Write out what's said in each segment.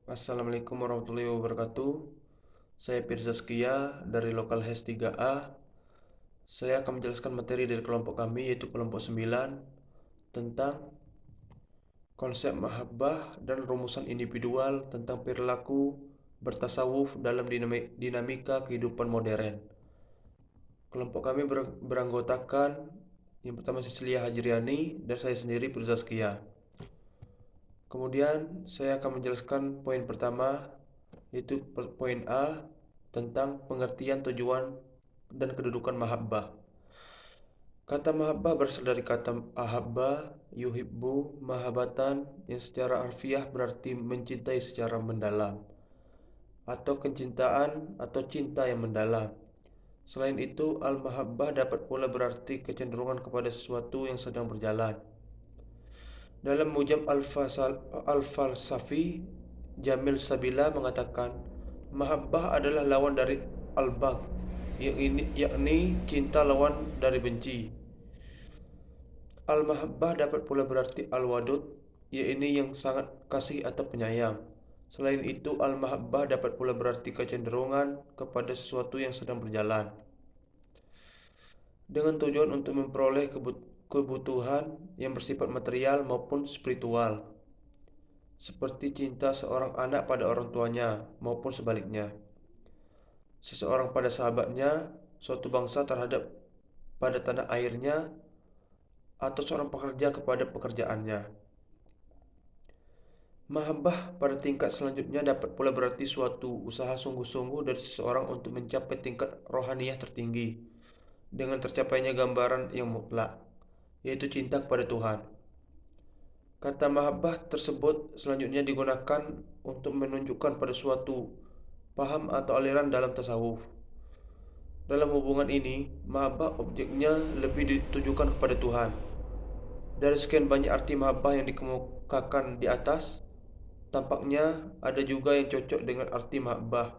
Assalamualaikum warahmatullahi wabarakatuh. Saya Firza Skia dari Lokal HES 3A. Saya akan menjelaskan materi dari kelompok kami, yaitu kelompok 9, tentang konsep mahabbah dan rumusan individual tentang perilaku bertasawuf dalam dinamika kehidupan modern. Kelompok kami beranggotakan yang pertama Cecilia Hajriani dan saya sendiri Firza Skia. Kemudian saya akan menjelaskan poin pertama, yaitu poin A, tentang pengertian tujuan dan kedudukan mahabbah. Kata mahabbah berasal dari kata ahabba, yuhibbu, mahabatan, yang secara harfiah berarti mencintai secara mendalam, atau kecintaan atau cinta yang mendalam. Selain itu, al-mahabbah dapat pula berarti kecenderungan kepada sesuatu yang sedang berjalan. Dalam Mujam Al-Falsafi, Jamil Sabila mengatakan, mahabbah adalah lawan dari al-bagh, yakni cinta lawan dari benci. Al-mahabbah dapat pula berarti al-wadud, yakni yang sangat kasih atau penyayang. Selain itu, al-mahabbah dapat pula berarti kecenderungan kepada sesuatu yang sedang berjalan dengan tujuan untuk memperoleh kebutuhan yang bersifat material maupun spiritual, seperti cinta seorang anak pada orang tuanya maupun sebaliknya, seseorang pada sahabatnya, suatu bangsa terhadap pada tanah airnya, atau seorang pekerja kepada pekerjaannya. Mahabbah pada tingkat selanjutnya dapat pula berarti suatu usaha sungguh-sungguh dari seseorang untuk mencapai tingkat rohaniyah tertinggi dengan tercapainya gambaran yang mutlak, yaitu cinta kepada Tuhan. Kata mahabbah tersebut selanjutnya digunakan untuk menunjukkan pada suatu paham atau aliran dalam tasawuf. Dalam hubungan ini, mahabbah objeknya lebih ditujukan kepada Tuhan. Dari sekian banyak arti mahabbah yang dikemukakan di atas, tampaknya ada juga yang cocok dengan arti mahabbah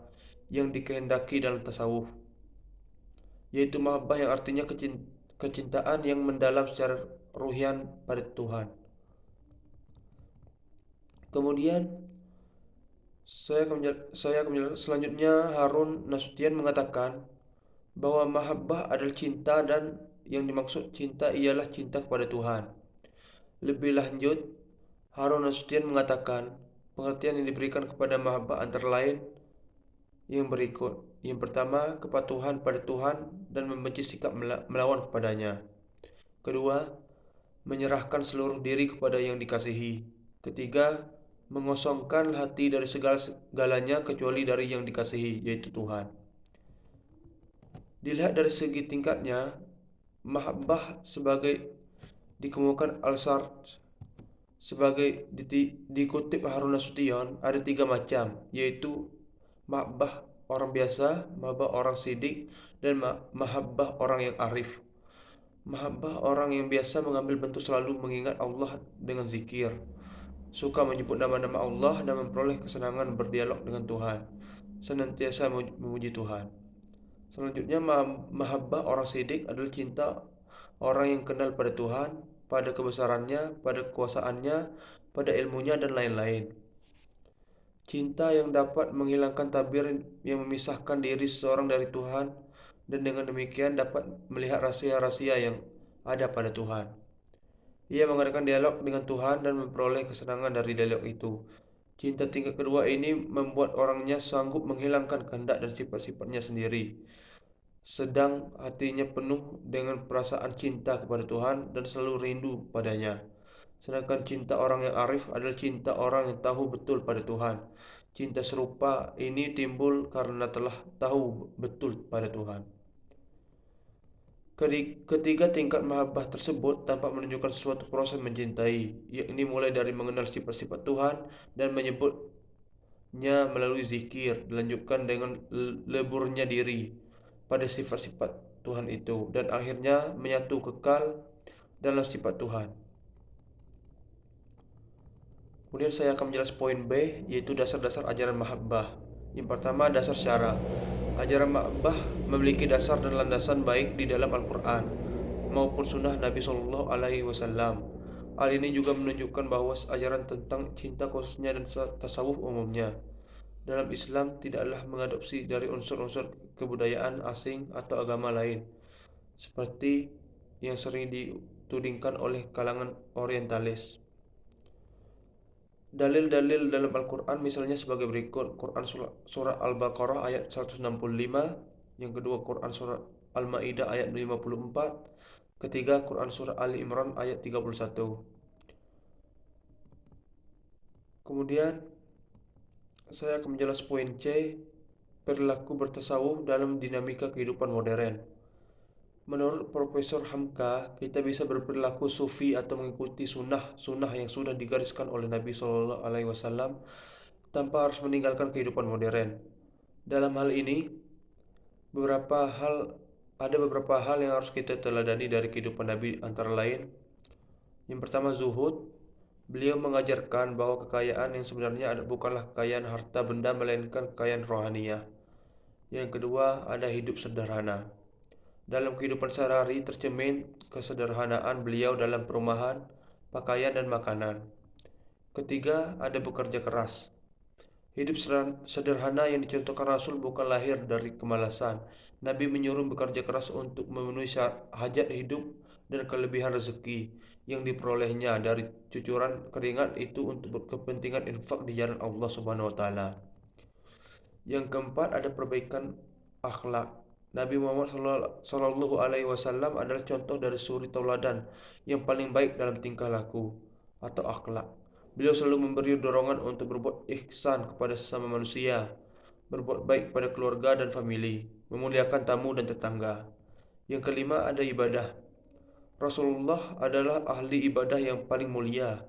yang dikehendaki dalam tasawuf, yaitu mahabbah yang artinya kecintaan yang mendalam secara ruhian pada Tuhan. Kemudian saya akan menjelaskan selanjutnya. Harun Nasution mengatakan bahwa mahabbah adalah cinta, dan yang dimaksud cinta ialah cinta kepada Tuhan. Lebih lanjut, Harun Nasution mengatakan pengertian yang diberikan kepada mahabbah antara lain yang berikut. Yang pertama, kepatuhan pada Tuhan dan membenci sikap melawan kepadanya. Kedua, menyerahkan seluruh diri kepada yang dikasihi. Ketiga, mengosongkan hati dari segala-galanya kecuali dari yang dikasihi, yaitu Tuhan. Dilihat dari segi tingkatnya, mahabbah sebagai dikemukakan Al-Sarj sebagai dikutip Harun Nasution ada 3 macam, yaitu mahabbah orang biasa, mahabbah orang sidik, dan mahabbah orang yang arif. Mahabbah orang yang biasa mengambil bentuk selalu mengingat Allah dengan zikir, suka menyebut nama-nama Allah dan memperoleh kesenangan berdialog dengan Tuhan, senantiasa memuji Tuhan. Selanjutnya, mahabbah orang sidik adalah cinta orang yang kenal pada Tuhan, pada kebesarannya, pada kekuasaannya, pada ilmunya, dan lain-lain. Cinta yang dapat menghilangkan tabir yang memisahkan diri seseorang dari Tuhan, dan dengan demikian dapat melihat rahasia-rahasia yang ada pada Tuhan. Ia mengadakan dialog dengan Tuhan dan memperoleh kesenangan dari dialog itu. Cinta tingkat kedua ini membuat orangnya sanggup menghilangkan kehendak dan sifat-sifatnya sendiri, sedang hatinya penuh dengan perasaan cinta kepada Tuhan dan selalu rindu padanya. Sedangkan cinta orang yang arif adalah cinta orang yang tahu betul pada Tuhan. Cinta serupa ini timbul karena telah tahu betul pada Tuhan. Ketiga tingkat mahabbah tersebut tampak menunjukkan sesuatu proses mencintai, yakni mulai dari mengenal sifat-sifat Tuhan dan menyebutnya melalui zikir, dilanjutkan dengan leburnya diri pada sifat-sifat Tuhan itu, dan akhirnya menyatu kekal dalam sifat Tuhan. Kemudian saya akan menjelaskan poin B, yaitu dasar-dasar ajaran mahabbah. Yang pertama, dasar syara. Ajaran mahabbah memiliki dasar dan landasan baik di dalam Al-Quran maupun sunnah Nabi SAW. Hal ini juga menunjukkan bahwa ajaran tentang cinta khususnya dan tasawuf umumnya dalam Islam tidaklah mengadopsi dari unsur-unsur kebudayaan asing atau agama lain, seperti yang sering ditudingkan oleh kalangan orientalis. Dalil-dalil dalam Al-Quran misalnya sebagai berikut: Quran surah Al-Baqarah ayat 165, yang kedua Quran surah Al-Maidah ayat 54, ketiga Quran surah Ali Imran ayat 31. Kemudian saya akan menjelaskan poin C, perilaku bertasawuf dalam dinamika kehidupan modern. Menurut Profesor Hamka, kita bisa berperilaku sufi atau mengikuti sunnah yang sudah digariskan oleh Nabi SAW tanpa harus meninggalkan kehidupan modern. Dalam hal ini, ada beberapa hal yang harus kita teladani dari kehidupan Nabi, antara lain: yang pertama, zuhud. Beliau mengajarkan bahwa kekayaan yang sebenarnya bukanlah kekayaan harta benda, melainkan kekayaan rohaniah. Yang kedua, ada hidup sederhana. Dalam kehidupan sehari-hari tercermin kesederhanaan beliau dalam perumahan, pakaian, dan makanan. Ketiga, ada bekerja keras. Hidup sederhana yang dicontohkan Rasul bukan lahir dari kemalasan. Nabi menyuruh bekerja keras untuk memenuhi hajat hidup dan kelebihan rezeki yang diperolehnya dari cucuran keringat itu untuk kepentingan infak di jalan Allah Subhanahu wa taala. Yang keempat, ada perbaikan akhlak. Nabi Muhammad Sallallahu Alaihi Wasallam adalah contoh dari suri tauladan yang paling baik dalam tingkah laku atau akhlak. Beliau selalu memberi dorongan untuk berbuat ihsan kepada sesama manusia, berbuat baik pada keluarga dan famili, memuliakan tamu dan tetangga. Yang kelima, ada ibadah. Rasulullah adalah ahli ibadah yang paling mulia,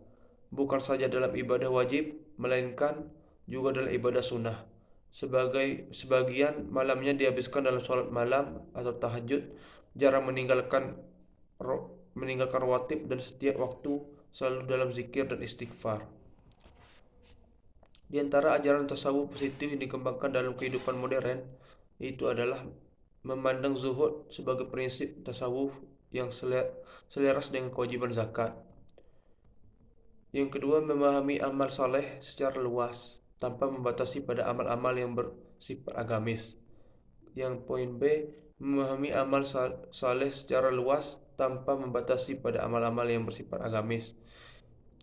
bukan saja dalam ibadah wajib, melainkan juga dalam ibadah sunnah. Sebagian malamnya dihabiskan dalam sholat malam atau tahajud, jarang meninggalkan rawatib, dan setiap waktu selalu dalam zikir dan istighfar. Di antara ajaran tasawuf positif yang dikembangkan dalam kehidupan modern itu adalah memandang zuhud sebagai prinsip tasawuf yang selaras dengan kewajiban zakat. Yang kedua, memahami amal saleh secara luas tanpa membatasi pada amal-amal yang bersifat agamis. Yang poin B, memahami amal saleh secara luas tanpa membatasi pada amal-amal yang bersifat agamis.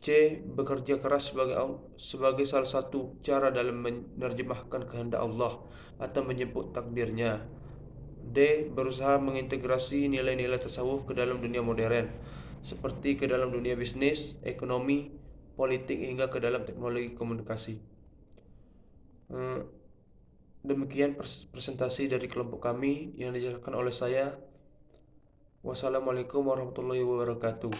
C. Bekerja keras sebagai salah satu cara dalam menerjemahkan kehendak Allah atau menjemput takdirnya. D. Berusaha mengintegrasi nilai-nilai tasawuf ke dalam dunia modern, seperti ke dalam dunia bisnis, ekonomi, politik, hingga ke dalam teknologi komunikasi. Demikian presentasi dari kelompok kami yang dijelaskan oleh saya. Wassalamualaikum warahmatullahi wabarakatuh.